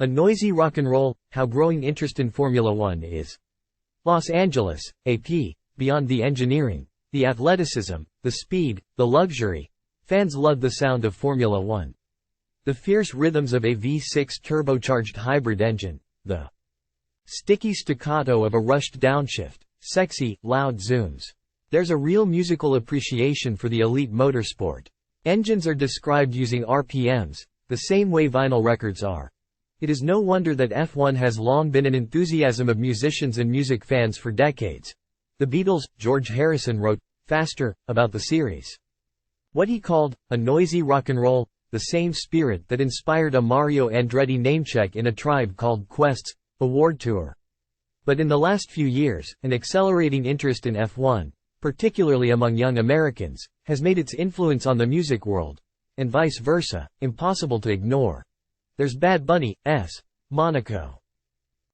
A noisy rock and roll, how growing interest in Formula One is. Los Angeles, AP, beyond the engineering, the athleticism, the speed, the luxury. Fans love the sound of Formula One. The fierce rhythms of a V6 turbocharged hybrid engine, the sticky staccato of a rushed downshift, sexy, loud zooms. There's a real musical appreciation for the elite motorsport. Engines are described using RPMs, the same way vinyl records are. It is no wonder that F1 has long been an enthusiasm of musicians and music fans for decades. The Beatles, George Harrison wrote, "Faster," about the series. What he called, a noisy rock and roll, the same spirit that inspired a Mario Andretti namecheck in A Tribe Called Quest's award tour. But in the last few years, an accelerating interest in F1, particularly among young Americans, has made its influence on the music world, and vice versa, impossible to ignore. There's Bad Bunny's Monaco,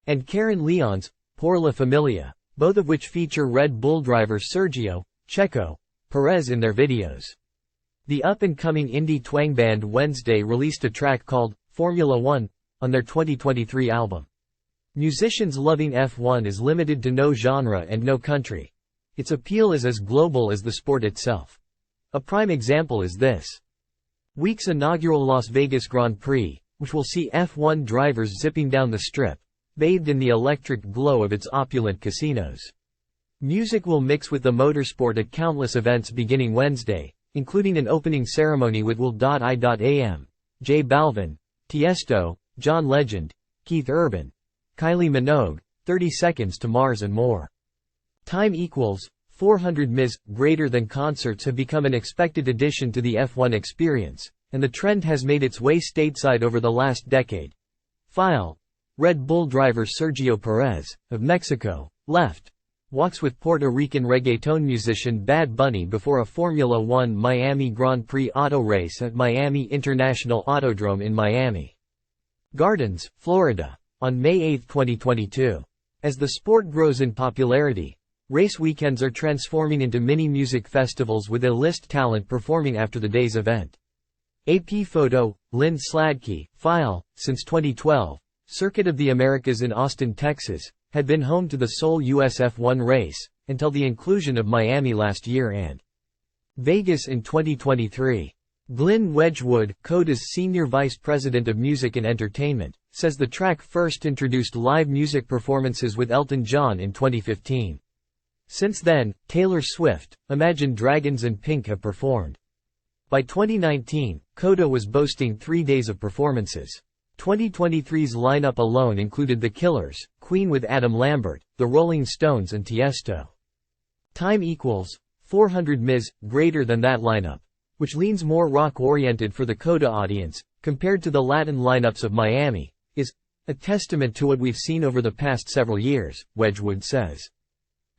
and Karen Leon's Por La Familia, both of which feature Red Bull driver Sergio Checo Perez in their videos. The up-and-coming indie twang band Wednesday released a track called Formula One on their 2023 album. Musicians loving F1 is limited to no genre and no country. Its appeal is as global as the sport itself. A prime example is this week's inaugural Las Vegas Grand Prix, which will see F1 drivers zipping down the strip, bathed in the electric glow of its opulent casinos. Music will mix with the motorsport at countless events beginning Wednesday, including an opening ceremony with Will.i.am, J Balvin, Tiesto, John Legend, Keith Urban, Kylie Minogue, 30 Seconds to Mars and more. Time equals 400 ms. Greater than concerts have become an expected addition to the F1 experience, and the trend has made its way stateside over the last decade. File. Red Bull driver Sergio Perez, of Mexico, left. Walks with Puerto Rican reggaeton musician Bad Bunny before a Formula One Miami Grand Prix auto race at Miami International Autodrome in Miami Gardens, Florida, on May 8, 2022. As the sport grows in popularity, race weekends are transforming into mini music festivals with A-list talent performing after the day's event. AP photo, Lynn Sladkey, file, since 2012, Circuit of the Americas in Austin, Texas, had been home to the sole US F1 race, until the inclusion of Miami last year and Vegas in 2023. Glenn Wedgwood, CODA's Senior Vice President of Music and Entertainment, says the track first introduced live music performances with Elton John in 2015. Since then, Taylor Swift, Imagine Dragons and Pink have performed. By 2019, CODA was boasting 3 days of performances. 2023's lineup alone included The Killers, Queen with Adam Lambert, The Rolling Stones and Tiesto. Time equals 400 ms. Greater than that lineup, which leans more rock-oriented for the CODA audience, compared to the Latin lineups of Miami, is a testament to what we've seen over the past several years, Wedgwood says.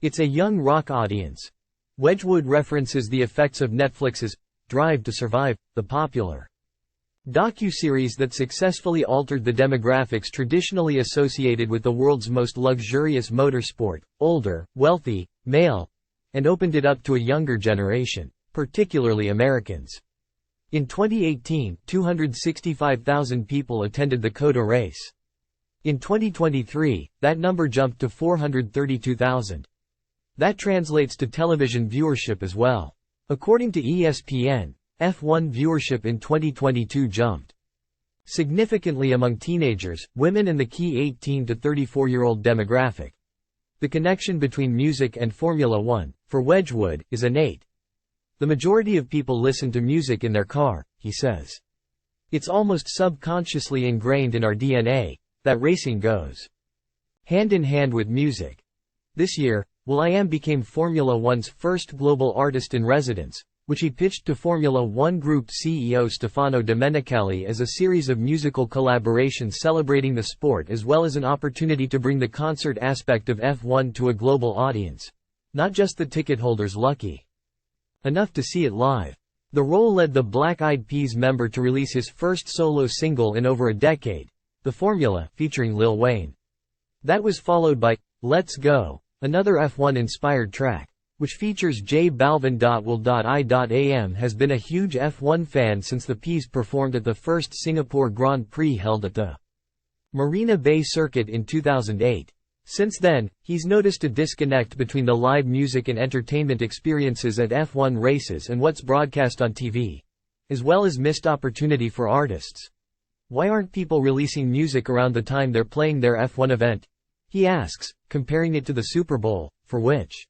It's a young rock audience. Wedgwood references the effects of Netflix's Drive to Survive, the popular docuseries that successfully altered the demographics traditionally associated with the world's most luxurious motorsport, older, wealthy, male, and opened it up to a younger generation, particularly Americans. In 2018, 265,000 people attended the CODA race. In 2023, that number jumped to 432,000. That translates to television viewership as well. According to ESPN, F1 viewership in 2022 jumped significantly among teenagers, women and the key 18 to 34-year-old demographic. The connection between music and Formula One, for Wedgwood, is innate. The majority of people listen to music in their car, he says. It's almost subconsciously ingrained in our DNA, that racing goes hand in hand with music. This year, Will.i.am became Formula One's first global artist in residence, which he pitched to Formula One Group CEO Stefano Domenicali as a series of musical collaborations celebrating the sport as well as an opportunity to bring the concert aspect of F1 to a global audience. Not just the ticket holders lucky enough to see it live. The role led the Black Eyed Peas member to release his first solo single in over a decade, The Formula, featuring Lil Wayne. That was followed by Let's Go, another F1-inspired track, which features J Balvin. Will.i.am has been a huge F1 fan since the Peas performed at the first Singapore Grand Prix held at the Marina Bay Circuit in 2008. Since then, he's noticed a disconnect between the live music and entertainment experiences at F1 races and what's broadcast on TV, as well as missed opportunity for artists. Why aren't people releasing music around the time they're playing their F1 event? He asks, comparing it to the Super Bowl, for which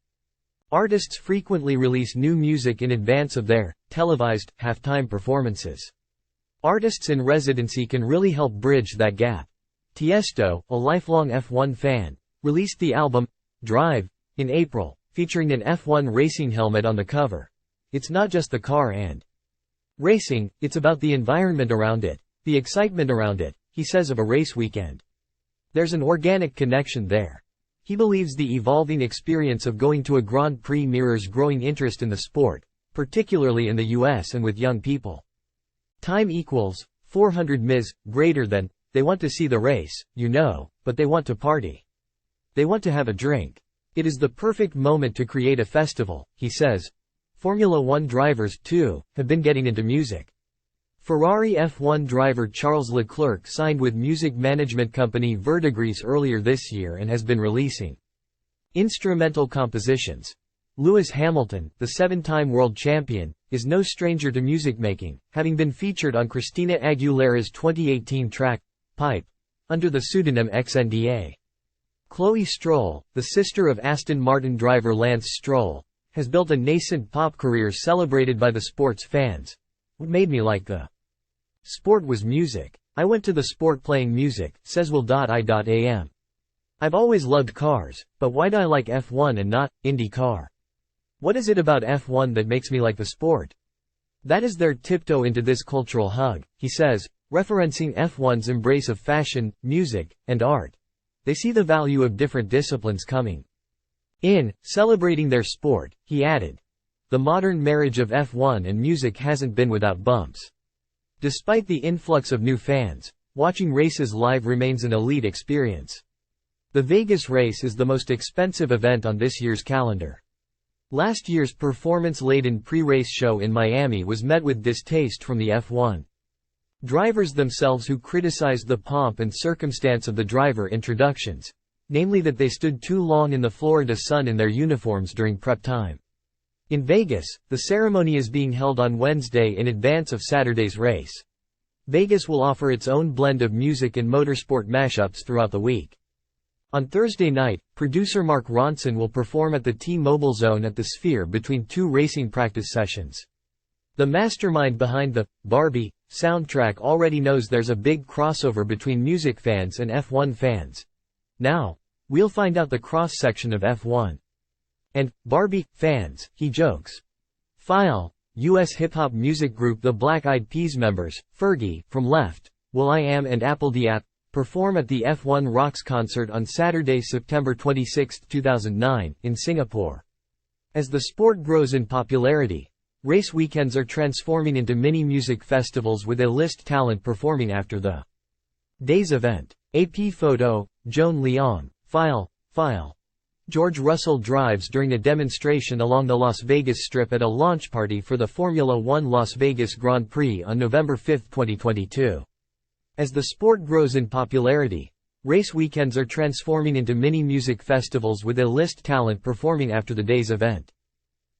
artists frequently release new music in advance of their televised halftime performances. Artists in residency can really help bridge that gap. Tiesto, a lifelong F1 fan, released the album Drive in April, featuring an F1 racing helmet on the cover. It's not just the car and racing, it's about the environment around it, the excitement around it, he says of a race weekend. There's an organic connection there. He believes the evolving experience of going to a Grand Prix mirrors growing interest in the sport, particularly in the US and with young people. Time equals 400 ms greater than, they want to see the race, but they want to party. They want to have a drink. It is the perfect moment to create a festival, he says. Formula One drivers, too, have been getting into music. Ferrari F1 driver Charles Leclerc signed with music management company Verdigris earlier this year and has been releasing instrumental compositions. Lewis Hamilton, the 7-time world champion, is no stranger to music making, having been featured on Christina Aguilera's 2018 track, Pipe, under the pseudonym XNDA. Chloe Stroll, the sister of Aston Martin driver Lance Stroll, has built a nascent pop career celebrated by the sports fans. What made me like the sport was music. I went to the sport playing music, says Will.I.am. I've always loved cars, but why do I like F1 and not IndyCar? What is it about F1 that makes me like the sport? That is their tiptoe into this cultural hug, he says, referencing F1's embrace of fashion, music, and art. They see the value of different disciplines coming in, celebrating their sport, he added. The modern marriage of F1 and music hasn't been without bumps. Despite the influx of new fans, watching races live remains an elite experience. The Vegas race is the most expensive event on this year's calendar. Last year's performance-laden pre-race show in Miami was met with distaste from the F1 drivers themselves, who criticized the pomp and circumstance of the driver introductions, namely that they stood too long in the Florida sun in their uniforms during prep time. In Vegas, the ceremony is being held on Wednesday in advance of Saturday's race. Vegas will offer its own blend of music and motorsport mashups throughout the week. On Thursday night, producer Mark Ronson will perform at the T-Mobile Zone at the Sphere between two racing practice sessions. The mastermind behind the Barbie soundtrack already knows there's a big crossover between music fans and F1 fans. Now, we'll find out the cross-section of F1 and Barbie fans, he jokes. File, US hip-hop music group The Black Eyed Peas members, Fergie, from Left, will.i.am and Apple perform at the F1 Rocks concert on Saturday, September 26, 2009, in Singapore. As the sport grows in popularity, race weekends are transforming into mini-music festivals with A-list talent performing after the day's event. AP photo, Joan Leong. File. George Russell drives during a demonstration along the Las Vegas Strip at a launch party for the Formula One Las Vegas Grand Prix on November 5, 2022. As the sport grows in popularity, race weekends are transforming into mini-music festivals with A-list talent performing after the day's event.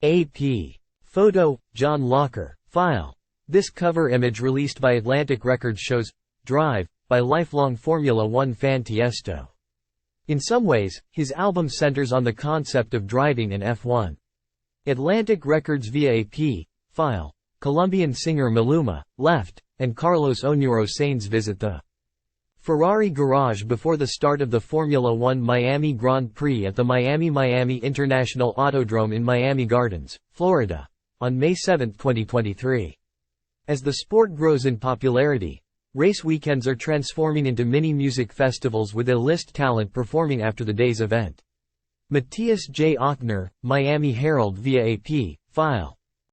AP photo, John Locker. File. This cover image released by Atlantic Records shows Drive by lifelong Formula One fan Tiesto. In some ways, his album centers on the concept of driving in F1. Atlantic Records via AP file. Colombian singer Maluma, Left, and Carlos Onuro Sainz visit the Ferrari garage before the start of the Formula One Miami Grand Prix at the Miami International Autodrome in Miami Gardens, Florida, on May 7, 2023. As the sport grows in popularity, race weekends are transforming into mini-music festivals with A-list talent performing after the day's event. Matthias J. Ochner, Miami Herald via AP file.